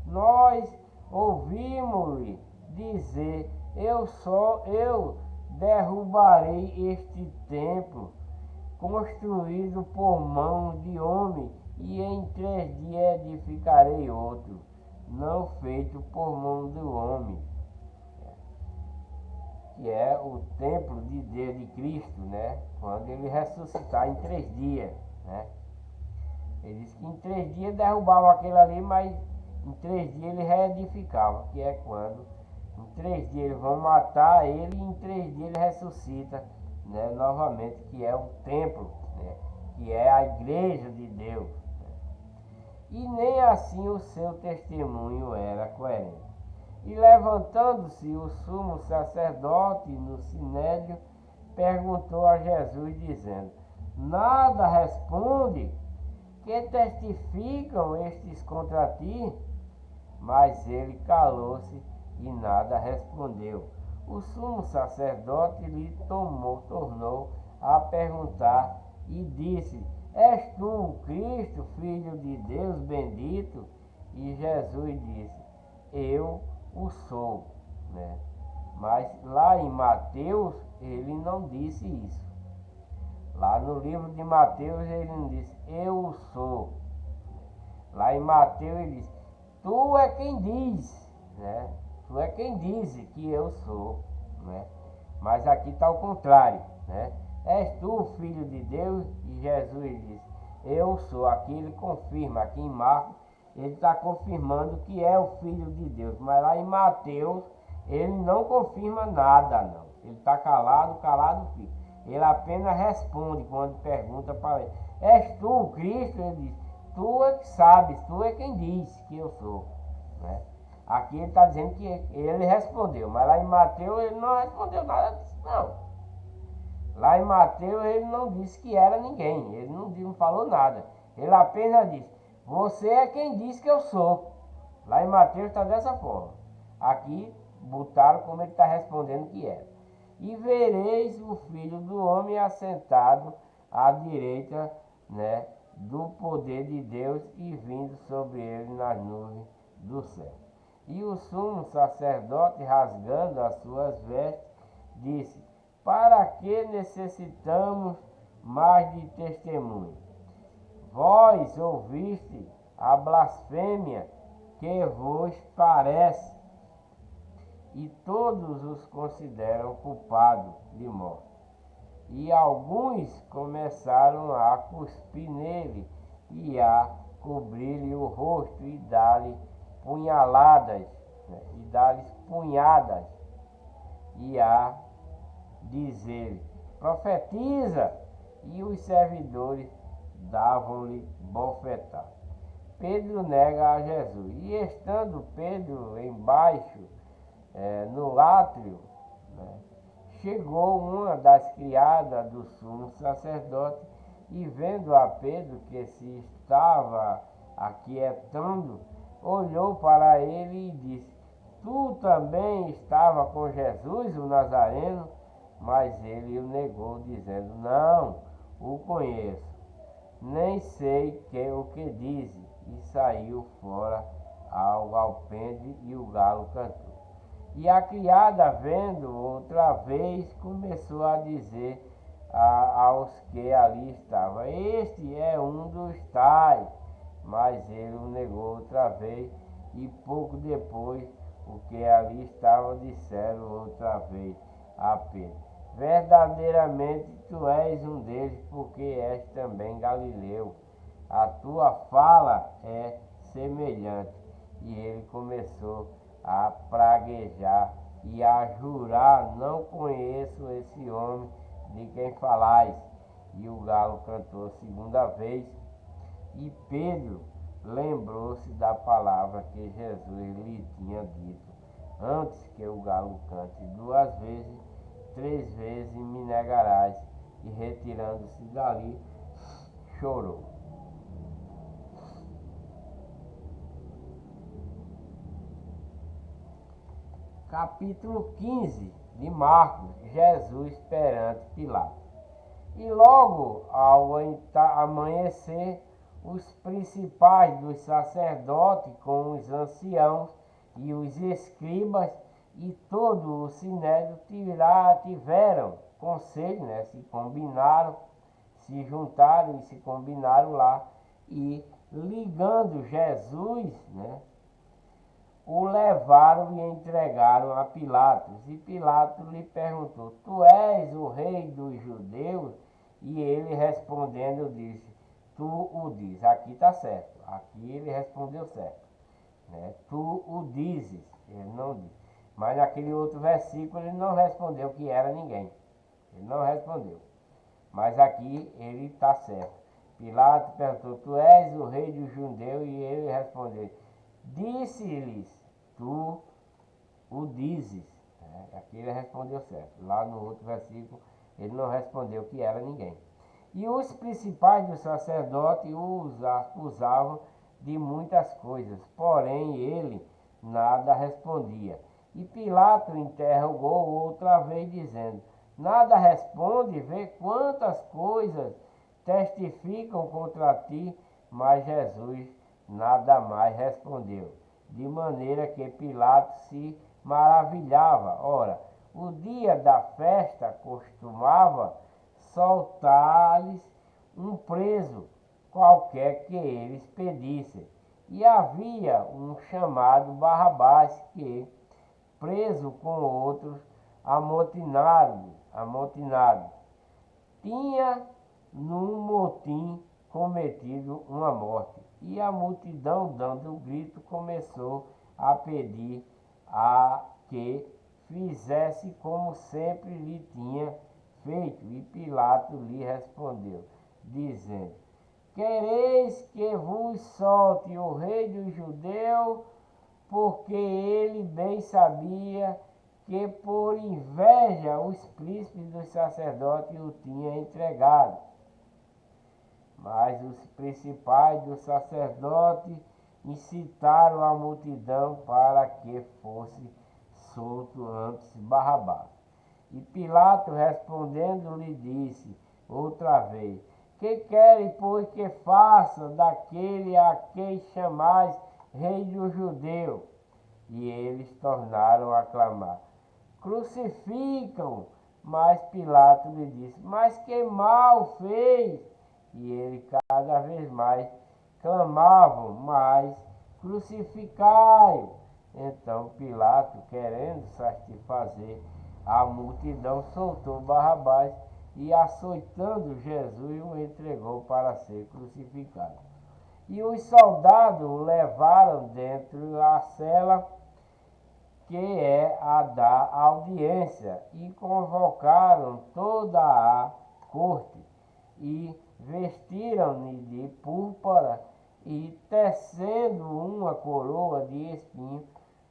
Nós ouvimos-lhe dizer: eu derrubarei este templo construído por mão de homem, e em 3 dias edificarei outro, não feito por mão do homem. Que é o templo de Deus, de Cristo, né? Quando ele ressuscitar em 3 dias, né? Ele disse que em 3 dias derrubava aquele ali, mas em 3 dias ele reedificava, que é quando em 3 dias eles vão matar ele, e em 3 dias ele ressuscita, né, novamente, que é o templo, né, que é a igreja de Deus, né? E nem assim o seu testemunho era coerente. E levantando-se o sumo sacerdote no sinédrio, perguntou a Jesus, dizendo: Nada responde? Que testificam estes contra ti? Mas ele calou-se e nada respondeu. O sumo sacerdote lhe tornou a perguntar e disse: És tu o Cristo, filho de Deus bendito? E Jesus disse: Eu o sou, né? Mas lá em Mateus ele não disse isso. Lá no livro de Mateus ele não disse: Eu o sou. Lá em Mateus ele diz: Tu é quem diz, né? Tu é quem diz que eu sou, né? Mas aqui está o contrário, né? És tu o filho de Deus? E Jesus diz: Eu sou. Aqui ele confirma, aqui em Marcos ele está confirmando que é o filho de Deus. Mas lá em Mateus ele não confirma nada, não. Ele está calado fica. Ele apenas responde quando pergunta para ele: És tu o Cristo? Ele diz: Tu é que sabes, tu é quem diz que eu sou, né? Aqui ele está dizendo que ele respondeu, mas lá em Mateus ele não respondeu nada disso, não. Lá em Mateus ele não disse que era ninguém, ele não falou nada. Ele apenas disse: Você é quem diz que eu sou. Lá em Mateus está dessa forma. Aqui botaram como ele está respondendo que era. E vereis o Filho do Homem assentado à direita, né, do poder de Deus e vindo sobre ele nas nuvens do céu. E o sumo sacerdote, rasgando as suas vestes, disse: para que necessitamos mais de testemunho? Vós ouviste a blasfêmia que vos parece, e todos os consideram culpados de morte. E alguns começaram a cuspir nele e a cobrir-lhe o rosto e dar-lhe punhaladas, né? E dar-lhe punhadas e a dizer: profetiza! E os servidores davam-lhe bofetadas. Pedro nega a Jesus. E estando Pedro embaixo, no átrio, né, chegou uma das criadas do sumo sacerdote e, vendo a Pedro que se estava aquietando, olhou para ele e disse: tu também estava com Jesus, o Nazareno? Mas ele o negou, dizendo: não o conheço, nem sei o que diz. E saiu fora ao alpendre, e o galo cantou. E a criada, vendo outra vez, começou a dizer aos que ali estavam: este é um dos tais. Mas ele o negou outra vez, e pouco depois o que ali estavam disseram outra vez a Pedro: verdadeiramente tu és um deles, porque és também galileu. A tua fala é semelhante. E ele começou a praguejar e a jurar: não conheço esse homem de quem falais. E o galo cantou segunda vez, e Pedro lembrou-se da palavra que Jesus lhe tinha dito: antes que o galo cante duas vezes, três vezes me negarás. E retirando-se dali, chorou. Capítulo 15 de Marcos. Jesus perante Pilatos. E logo ao amanhecer, os principais dos sacerdotes com os anciãos e os escribas e todo o sinédrio tiveram conselho, né? Se combinaram, se juntaram e se combinaram lá, e ligando Jesus, né, o levaram e entregaram a Pilatos. E Pilatos lhe perguntou: tu és o rei dos judeus? E ele respondendo disse: tu o dizes. Aqui está certo. Aqui ele respondeu certo, né? Tu o dizes. Ele não disse. Mas naquele outro versículo ele não respondeu que era ninguém. Ele não respondeu. Mas aqui ele está certo. Pilatos perguntou: tu és o rei dos judeus? E ele respondeu: disse-lhes: tu o dizes. Aqui ele respondeu certo. Lá no outro versículo ele não respondeu que era ninguém. E os principais dos sacerdotes os acusavam de muitas coisas, porém ele nada respondia. E Pilatos interrogou outra vez, dizendo: nada responde? Vê quantas coisas testificam contra ti. Mas Jesus nada mais respondeu, de maneira que Pilatos se maravilhava. Ora, o dia da festa costumava soltar-lhes um preso qualquer que eles pedissem. E havia um chamado Barrabás que, preso com outros amotinados, tinha num motim cometido uma morte. E a multidão, dando um grito, começou a pedir a que fizesse como sempre lhe tinha feito. E Pilatos lhe respondeu, dizendo: quereis que vos solte o rei dos judeus? Porque ele bem sabia que por inveja os príncipes dos sacerdotes o tinham entregado. Mas os principais dos sacerdotes incitaram a multidão para que fosse solto antes Barrabás. E Pilato respondendo lhe disse outra vez: que queres, pois, que faça daquele a quem chamais rei dos judeus? E eles tornaram a clamar: crucificam! Mas Pilato lhe disse: mas que mal fez? E ele cada vez mais clamavam: mas crucificai-o! Então Pilato, querendo satisfazer a multidão, soltou Barrabás e, açoitando Jesus, o entregou para ser crucificado. E os soldados o levaram dentro da cela, que é a da audiência, e convocaram toda a corte, e vestiram-no de púrpura, e tecendo uma coroa de espinhos,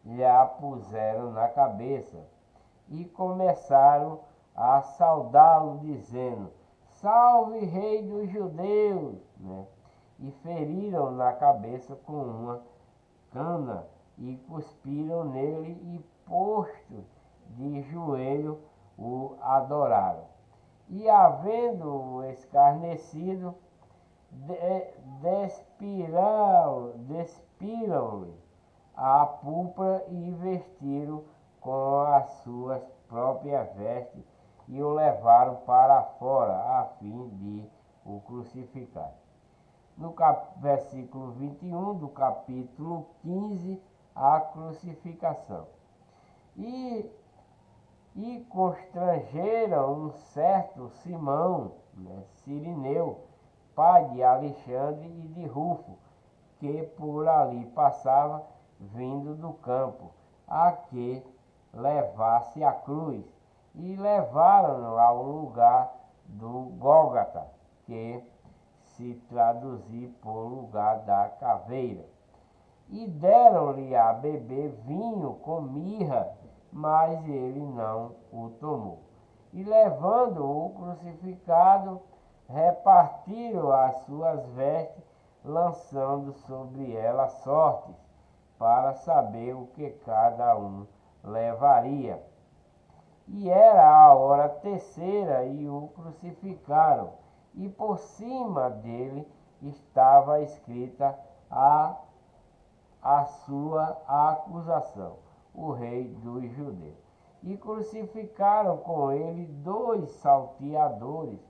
lhe a puseram na cabeça, e começaram a saudá-lo, dizendo: salve, rei dos judeus! Né? E feriram na cabeça com uma cana, e cuspiram nele, e posto de joelho o adoraram. E havendo-o escarnecido, despiram-lhe a púrpura e vestiram com as suas próprias vestes, e o levaram para fora a fim de o crucificar. No versículo 21 do capítulo 15, a crucificação. E constrangeram um certo Simão, né, Cirineu, pai de Alexandre e de Rufo, que por ali passava, vindo do campo, a que levasse a cruz, e levaram-no ao lugar do Gólgota, que se traduzir por lugar da caveira. E deram-lhe a beber vinho com mirra, mas ele não o tomou. E levando-o crucificado, repartiram as suas vestes, lançando sobre elas sortes, para saber o que cada um levaria. E era a hora terceira, e o crucificaram, e por cima dele estava escrita a sua acusação: o rei dos judeus. E crucificaram com ele 2 salteadores,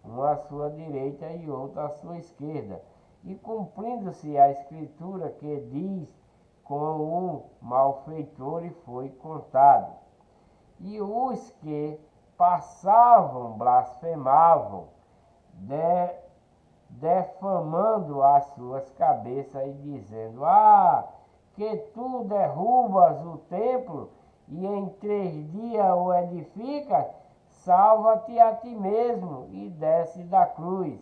um à sua direita e outro à sua esquerda. E cumprindo-se a escritura que diz: com um malfeitor foi contado. E os que passavam blasfemavam, defamando as suas cabeças e dizendo: que tu derrubas o templo e em 3 dias o edificas, salva-te a ti mesmo e desce da cruz.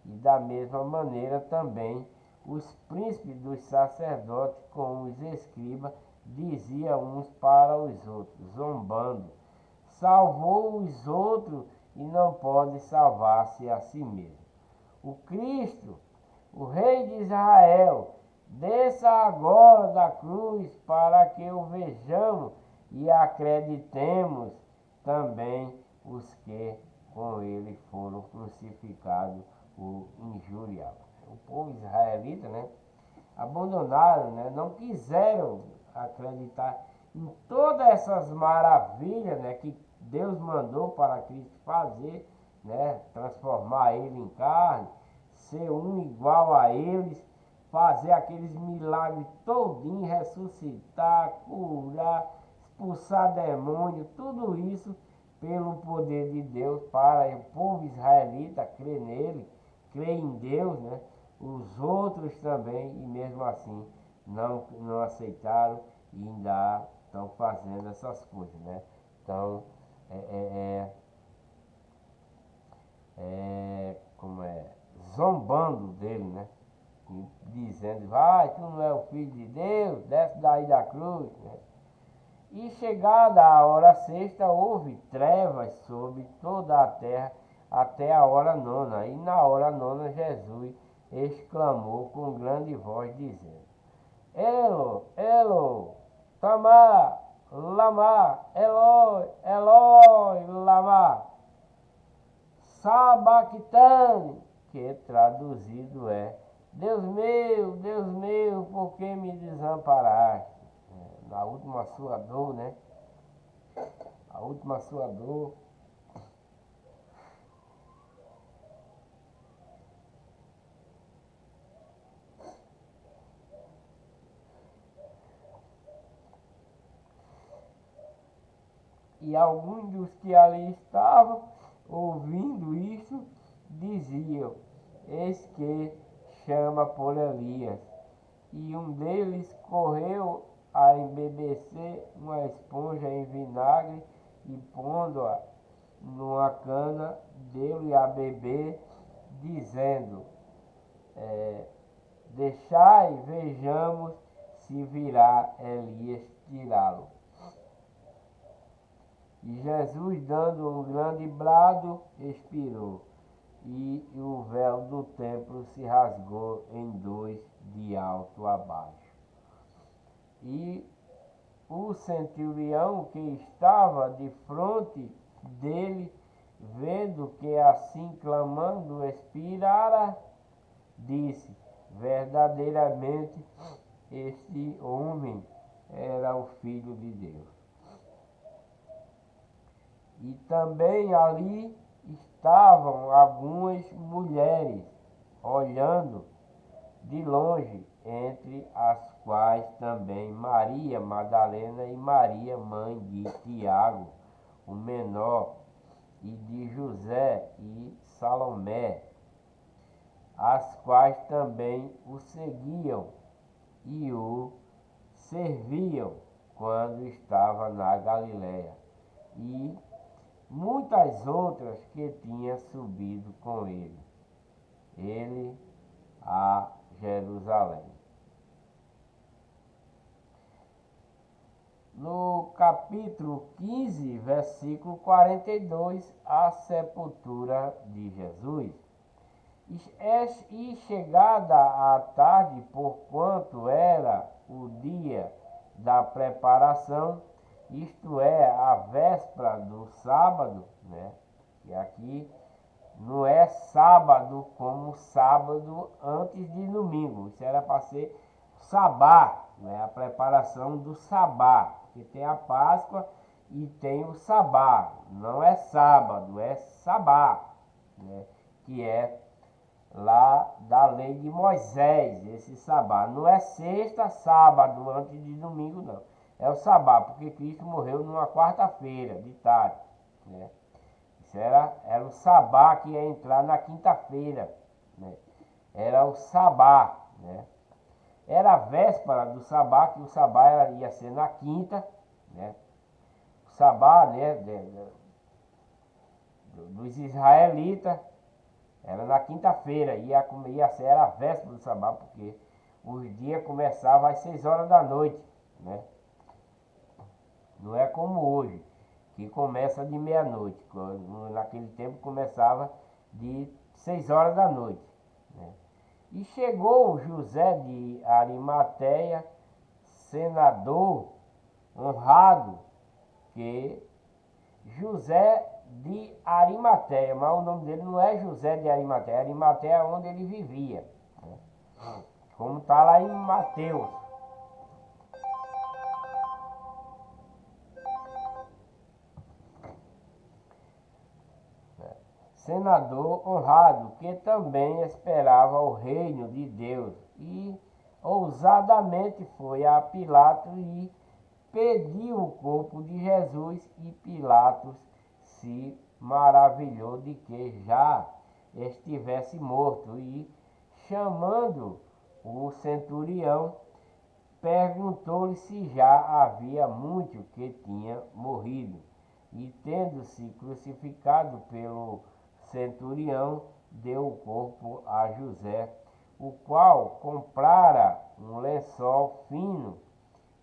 E da mesma maneira também os príncipes dos sacerdotes com os escribas diziam uns para os outros, zombando: salvou os outros e não pode salvar-se a si mesmo. O Cristo, o Rei de Israel, desça agora da cruz, para que o vejamos e acreditemos também os que com ele foram crucificados o injuriavam. O povo israelita, né, abandonaram, né, não quiseram acreditar em todas essas maravilhas, né, que Deus mandou para Cristo fazer, né, transformar ele em carne, ser um igual a eles, fazer aqueles milagres todinho, ressuscitar, curar, expulsar demônio, tudo isso pelo poder de Deus, para o povo israelita crer nele, crer em Deus, né? Os outros também, e mesmo assim não aceitaram e ainda estão fazendo essas coisas, né? Então, como é, zombando dele, né? E dizendo: vai, tu não é o filho de Deus, desce daí da cruz, né? E chegada a hora sexta, houve trevas sobre toda a terra até a hora nona. E na hora nona Jesus exclamou com grande voz, dizendo: Elo, Elo, Tamar lama Eloi, lama sabachthani, que traduzido é: Deus meu, por que me desamparaste? Na última sua dor, né? A última sua dor. E alguns dos que ali estavam, ouvindo isso, diziam: Eis que chama por Elias. E um deles correu a embebecer uma esponja em vinagre e pondo-a numa cana, deu-lhe a beber, dizendo: Deixai, vejamos se virá Elias tirá-lo. E Jesus, dando um grande brado, expirou, e o véu do templo se rasgou em dois, de alto a baixo. E o centurião que estava de frente dele, vendo que assim clamando expirara, disse: verdadeiramente este homem era o Filho de Deus. E também ali estavam algumas mulheres, olhando de longe, entre as quais também Maria Madalena e Maria, mãe de Tiago, o menor, e de José e Salomé, as quais também o seguiam e o serviam quando estava na Galiléia. E muitas outras que tinha subido com ele a Jerusalém. No capítulo 15, versículo 42, a sepultura de Jesus. E chegada a tarde, porquanto era o dia da preparação, isto é, a véspera do sábado, né? E aqui não é sábado como sábado antes de domingo, isso era para ser sabá, né? A preparação do sabá, que tem a Páscoa e tem o sabá, não é sábado, é sabá, né? Que é lá da lei de Moisés, esse sabá. Não é sexta, sábado, antes de domingo, não. É o sabá, porque Cristo morreu numa quarta-feira, de tarde, né? Isso era o sabá que ia entrar na quinta-feira, né? Era o sabá, né? Era a véspera do sabá, que o sabá ia ser na quinta, né? O sabá, né, dos israelitas, era na quinta-feira, ia ser a véspera do sabá, porque os dias começavam às 6 horas da noite, né? Não é como hoje, que começa de meia-noite. Naquele tempo começava de 6 horas da noite, né? E chegou José de Arimateia, senador honrado, que José de Arimateia, mas o nome dele não é José de Arimateia, Arimateia é onde ele vivia, né? Como está lá em Mateus. Senador honrado, que também esperava o reino de Deus, e ousadamente foi a Pilatos e pediu o corpo de Jesus, e Pilatos se maravilhou de que já estivesse morto, e chamando o centurião, perguntou-lhe se já havia muito que tinha morrido. E tendo-se crucificado pelo centurião, deu o corpo a José, o qual comprara um lençol fino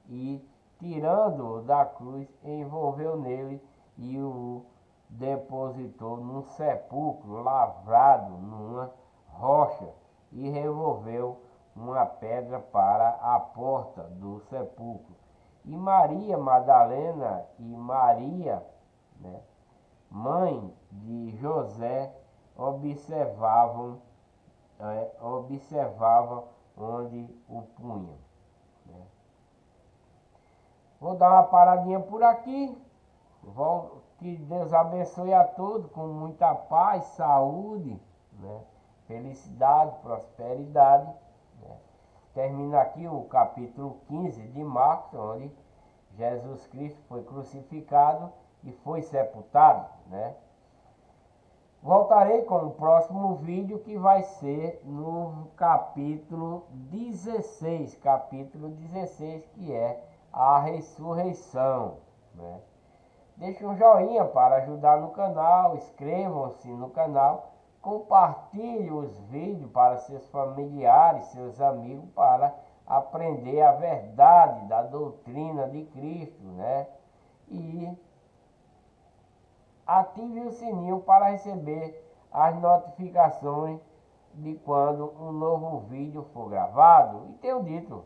e, tirando-o da cruz, envolveu nele e o depositou num sepulcro lavrado numa rocha, e removeu uma pedra para a porta do sepulcro. E Maria Madalena e Maria, né, mãe de José, observavam onde o punham, né? Vou dar uma paradinha por aqui. Que Deus abençoe a todos com muita paz, saúde, né? Felicidade, prosperidade, né? Termina aqui o capítulo 15 de Marcos, onde Jesus Cristo foi crucificado e foi sepultado, né? Voltarei com o próximo vídeo, que vai ser no capítulo 16, que é a ressurreição, né? Deixe um joinha para ajudar no canal, inscrevam-se no canal, compartilhe os vídeos para seus familiares, seus amigos, para aprender a verdade da doutrina de Cristo, né? E ative o sininho para receber as notificações de quando um novo vídeo for gravado. E tenho dito,